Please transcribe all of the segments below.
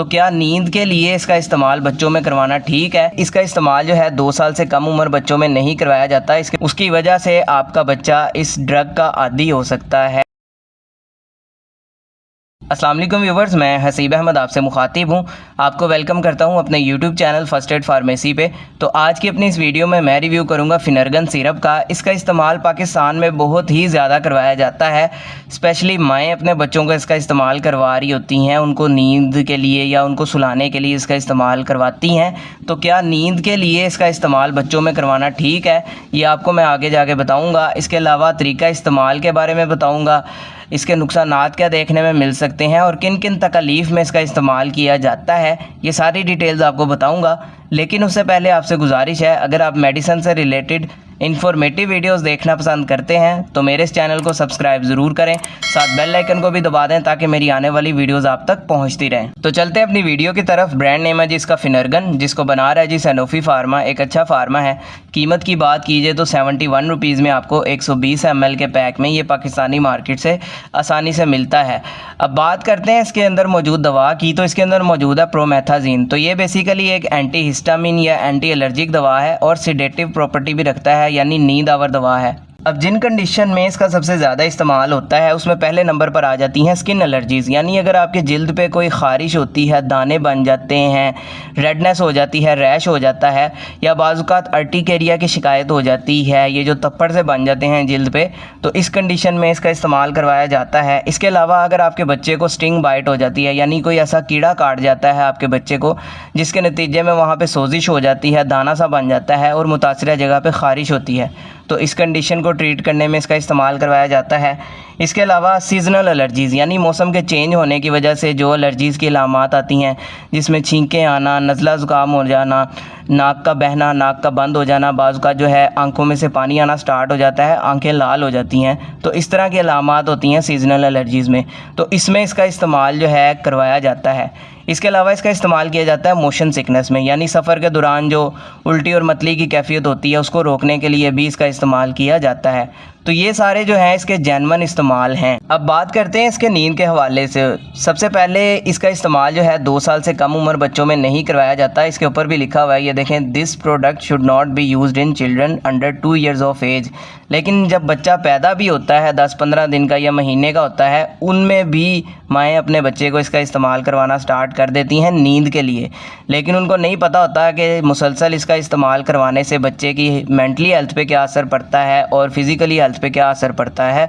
तो क्या नींद के लिए इसका इस्तेमाल बच्चों में करवाना ठीक है? इसका इस्तेमाल जो है 2 साल से कम उम्र बच्चों में नहीं करवाया जाता। उसकी वजह से आपका बच्चा इस ड्रग का आदी हो सकता है। अस्सलाम वालेकुम व्यूवर्स, मैं हसीब अहमद आपसे मुखातिब हूँ। आपको वेलकम करता हूँ अपने YouTube channel first aid pharmacy पे। तो आज की अपनी इस वीडियो में मैं रिव्यू करूँगा फिनरगन सिरप का। इसका इस्तेमाल पाकिस्तान में बहुत ही ज़्यादा करवाया जाता है। स्पेशली माएँ अपने बच्चों को इसका इस्तेमाल करवा रही होती हैं, उनको नींद के लिए या उनको सुलाने के लिए इसका इस्तेमाल करवाती हैं। तो क्या नींद के लिए इसका इस्तेमाल बच्चों में करवाना ठीक है, ये आपको मैं आगे जाके बताऊँगा। इसके अलावा तरीका इस्तेमाल के बारे में बताऊँगा, इसके नुकसानात क्या देखने में मिल सकते हैं और किन किन तकलीफ़ में इसका इस्तेमाल किया जाता है, ये सारी डिटेल्स आपको बताऊंगा। लेकिन उससे पहले आपसे गुजारिश है, अगर आप मेडिसिन से रिलेटेड इन्फॉर्मेटिव वीडियोस देखना पसंद करते हैं तो मेरे इस चैनल को सब्सक्राइब ज़रूर करें, साथ बेल आइकन को भी दबा दें ताकि मेरी आने वाली वीडियोस आप तक पहुंचती रहें। तो चलते हैं अपनी वीडियो की तरफ। ब्रांड नेम है जी इसका फिनरगन, जिसको बना रहा है जी सैनोफी फार्मा, एक अच्छा फार्मा है। कीमत की बात कीजिए तो 71 रुपीज़ में आपको 120 ml के पैक में ये पाकिस्तानी मार्केट से आसानी से मिलता है। अब बात करते हैं इसके अंदर मौजूद दवा की, तो इसके अंदर मौजूद है प्रोमेथाजीन। तो ये बेसिकली एक एंटी हिस्टामिन या एंटी एलर्जिक दवा है और सिडेटिव प्रॉपर्टी भी रखता है, यानी नींद आवर दवा है। अब जिन कंडीशन में इसका सबसे ज़्यादा इस्तेमाल होता है उसमें पहले नंबर पर आ जाती हैं स्किन एलर्जीज़, यानी अगर आपके जिल्द पे कोई ख़ारिश होती है, दाने बन जाते हैं, रेडनेस हो जाती है, रैश हो जाता है, या बाज़-औक़ात अर्टिकेरिया की शिकायत हो जाती है, ये जो तप्पड़ से बन जाते हैं जिल्द पे, तो इस कंडीशन में इसका इस्तेमाल करवाया जाता है। इसके अलावा अगर आपके बच्चे को स्टिंग बाइट हो जाती है, यानी कोई ऐसा कीड़ा काट जाता है आपके बच्चे को जिसके नतीजे में वहाँ पर सोजिश हो जाती है, दाना सा बन जाता है और मुतासिरा जगह पर ख़ारिश होती है, तो इस कंडीशन को ट्रीट करने में इसका इस्तेमाल करवाया जाता है। इसके अलावा सीजनल एलर्जीज़, यानी मौसम के चेंज होने की वजह से जो एलर्जीज़ की अलामात आती हैं, जिसमें छींकें आना, नज़ला ज़ुकाम हो जाना, नाक का बहना, नाक का बंद हो जाना, बाज़ का जो है आंखों में से पानी आना स्टार्ट हो जाता है, आंखें लाल हो जाती हैं, तो इस तरह की अलामात होती हैं सीजनल एलर्जीज़ में, तो इसमें इसका इस्तेमाल जो है करवाया जाता है। इसके अलावा इसका इस्तेमाल किया जाता है मोशन सिकनेस में, यानी सफ़र के दौरान जो उल्टी और मतली की कैफियत होती है उसको रोकने के लिए भी इसका इस्तेमाल किया जाता है। तो ये सारे जो हैं इसके जेन्युइन इस्तेमाल हैं। अब बात करते हैं इसके नींद के हवाले से। सबसे पहले इसका इस्तेमाल जो है 2 साल से कम उम्र बच्चों में नहीं करवाया जाता। इसके ऊपर भी लिखा हुआ है, ये देखें, this product should not be used in children under 2 years of age. लेकिन जब बच्चा पैदा भी होता है, 10-15 दिन का या महीने का होता है, उनमें भी माएँ अपने बच्चे को इसका इस्तेमाल करवाना स्टार्ट कर देती हैं नींद के लिए। लेकिन उनको नहीं पता होता कि मुसलसल इसका इस्तेमाल करवाने से बच्चे की मेंटली हेल्थ पे क्या असर पड़ता है और फिज़िकली हेल्थ पे क्या असर पड़ता है।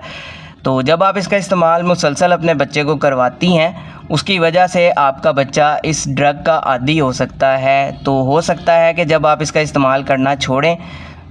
तो जब आप इसका इस्तेमाल मुसलसल अपने बच्चे को करवाती हैं, उसकी वजह से आपका बच्चा इस ड्रग का आदी हो सकता है। तो हो सकता है कि जब आप इसका इस्तेमाल करना छोड़ें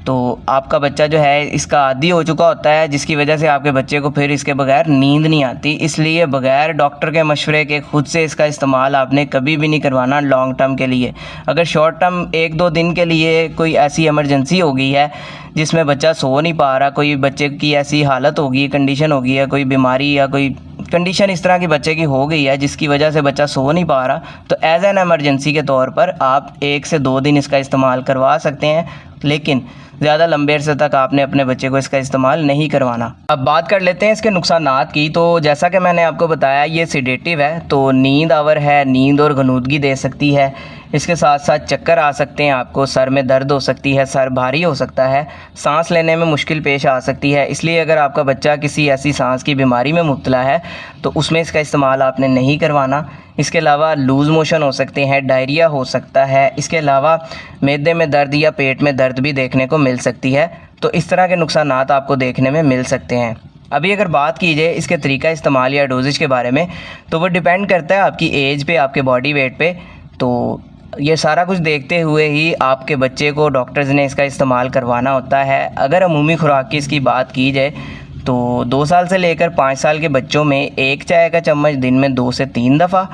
तो आपका बच्चा जो है इसका आदी हो चुका होता है, जिसकी वजह से आपके बच्चे को फिर इसके बगैर नींद नहीं आती। इसलिए बगैर डॉक्टर के मशवरे के खुद से इसका इस्तेमाल आपने कभी भी नहीं करवाना लॉन्ग टर्म के लिए। अगर शॉर्ट टर्म 1-2 दिन के लिए कोई ऐसी इमरजेंसी हो गई है जिसमें बच्चा सो नहीं पा रहा, कोई बच्चे की ऐसी हालत होगी, कंडीशन हो गई है, कोई बीमारी या कोई कंडीशन इस तरह की बच्चे की हो गई है जिसकी वजह से बच्चा सो नहीं पा रहा, तो एज एन एमरजेंसी के तौर पर आप 1 से 2 दिन इसका इस्तेमाल करवा सकते हैं, लेकिन ज़्यादा लंबे अरसे तक आपने अपने बच्चे को इसका इस्तेमाल नहीं करवाना। अब बात कर लेते हैं इसके नुकसानात की। तो जैसा कि मैंने आपको बताया, ये सिडेटिव है, तो नींद आवर है, नींद और गनूदगी दे सकती है। इसके साथ साथ चक्कर आ सकते हैं, आपको सर में दर्द हो सकती है, सर भारी हो सकता है, सांस लेने में मुश्किल पेश आ सकती है। इसलिए अगर आपका बच्चा किसी ऐसी सांस की बीमारी में मुब्तला है तो उसमें इसका इस्तेमाल आपने नहीं करवाना। इसके अलावा लूज़ मोशन हो सकते हैं, डायरिया हो सकता है। इसके अलावा मैदे में दर्द या पेट में दर्द भी देखने को मिल सकती है। तो इस तरह के नुकसानात आपको देखने में मिल सकते हैं। अभी अगर बात की जाए इसके तरीका इस्तेमाल या डोजेज के बारे में, तो वो डिपेंड करता है आपकी एज पे, आपके बॉडी वेट पे। तो ये सारा कुछ देखते हुए ही आपके बच्चे को डॉक्टर्स ने इसका इस्तेमाल करवाना होता है। अगर अमूमी खुराक की इसकी बात की जाए तो 2 साल से लेकर 5 साल के बच्चों में 1 चाय का चम्मच दिन में 2 से 3 दफ़ा,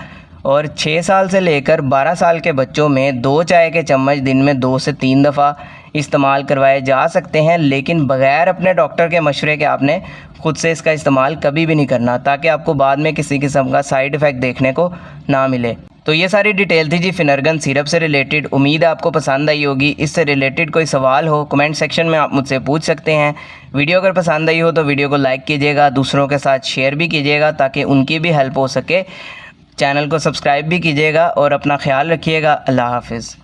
और 6 साल से लेकर 12 साल के बच्चों में 2 चाय के चम्मच दिन में 2 से 3 दफ़ा इस्तेमाल करवाए जा सकते हैं। लेकिन बग़ैर अपने डॉक्टर के मशवरे के आपने ख़ुद से इसका इस्तेमाल कभी भी नहीं करना, ताकि आपको बाद में किसी किस्म का साइड इफ़ेक्ट देखने को ना मिले। तो ये सारी डिटेल थी जी फिनरगन सिरप से रिलेटेड। उम्मीद है आपको पसंद आई होगी। इससे रिलेटेड कोई सवाल हो कमेंट सेक्शन में आप मुझसे पूछ सकते हैं। वीडियो अगर पसंद आई हो तो वीडियो को लाइक कीजिएगा, दूसरों के साथ शेयर भी कीजिएगा ताकि उनकी भी हेल्प हो सके। चैनल को सब्सक्राइब भी कीजिएगा और अपना ख्याल रखिएगा। अल्लाह हाफिज़।